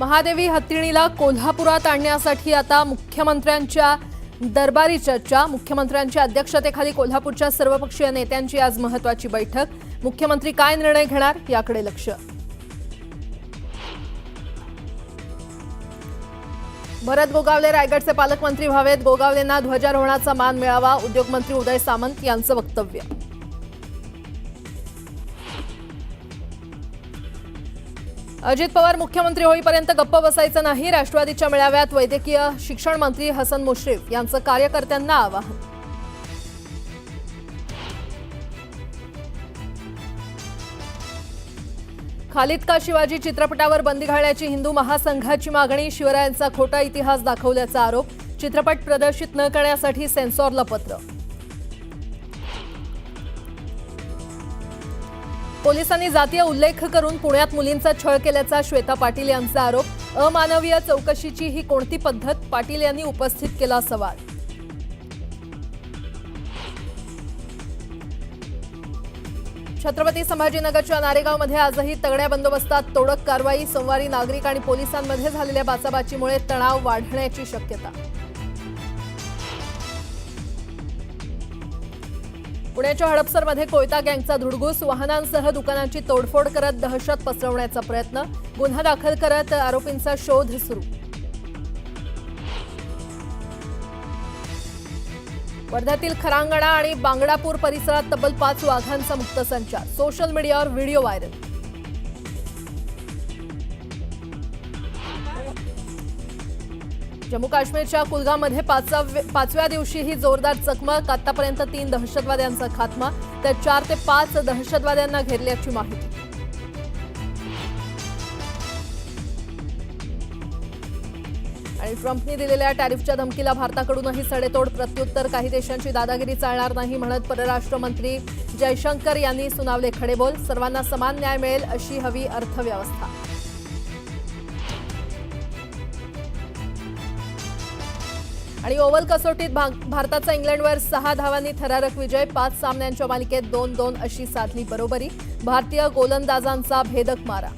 महादेवी हत्तीणीला कोल्हापुरात आणण्यासाठी आता मुख्यमंत्र्यांच्या दरबारी चर्चा। मुख्यमंत्र्यांच्या अध्यक्षतेखाली कोल्हापूरच्या सर्वपक्षीय नेत्यांची आज महत्त्वाची बैठक। मुख्यमंत्री काय निर्णय घेणार याकडे लक्ष। भरत गोगावले रायगडचे पालकमंत्री व्हावेत, गोगावलेंना ध्वजारोहणाचा मान मिळावा, उद्योगमंत्री उदय सामंत यांचं वक्तव्य। अजित पवार मुख्यमंत्री होईपर्यंत गप्प बसायचं नाही, राष्ट्रवादीच्या मेळाव्यात वैद्यकीय शिक्षण मंत्री हसन मुश्रीफ यांचं कार्यकर्त्यांना आवाहन। खालिद का शिवाजी चित्रपटावर बंदी घालण्याची हिंदू महासंघाची मागणी, शिवरायांचा खोटा इतिहास दाखवल्याचा आरोप, चित्रपट प्रदर्शित न करण्यासाठी सेन्सॉरला पत्र। पोलिसांनी जातीय उल्लेख करून पुण्यात मुलींचा छळ केल्याचा श्वेता पाटील यांचा आरोप, अमानवीय चौकशीची ही कोणती पद्धत, पाटील यांनी उपस्थित केला सवाल। छत्रपती संभाजीनगरच्या नारेगावमध्ये आजही तगड्या बंदोबस्तात तोडक कारवाई, सोमवारी नागरिक आणि पोलिसांमध्ये झालेल्या बाचाबाचीमुळे तणाव वाढण्याची शक्यता। पुण्याच्या हडपसरमध्ये कोयता गँगचा धुडगूस, वाहनांसह दुकानांची तोडफोड करत दहशत पसरवण्याचा प्रयत्न, गुन्हा दाखल करत आरोपींचा शोध सुरू। वर्ध्यातील खरांगणा आणि बांगडापूर परिसरात तब्बल 5 वाघांचा मुक्त संचार, सोशल मीडियावर व्हिडिओ व्हायरल। जम्मू काश्मीरच्या कुलगाममध्ये पाचव्या दिवशीही जोरदार चकमक, आतापर्यंत 3 दहशतवाद्यांचा खात्मा, तर 4 ते 5 दहशतवाद्यांना घेरल्याची माहिती। आणि ट्रम्पनी दिलेल्या टॅरिफच्या धमकीला भारताकडूनही सडेतोड प्रत्युत्तर, काही देशांची दादागिरी चालणार नाही म्हणत परराष्ट्र मंत्री जयशंकर यांनी सुनावले खडेबोल, सर्वांना समान न्याय मिळेल अशी हवी अर्थव्यवस्था। आणि ओव्हल कसोटीत भारताचा इंग्लंडवर 6 धावांनी थरारक विजय, 5 सामन्यांच्या मालिकेत 2-2 अशी साधली बरोबरी, भारतीय गोलंदाजांचा भेदक मारा।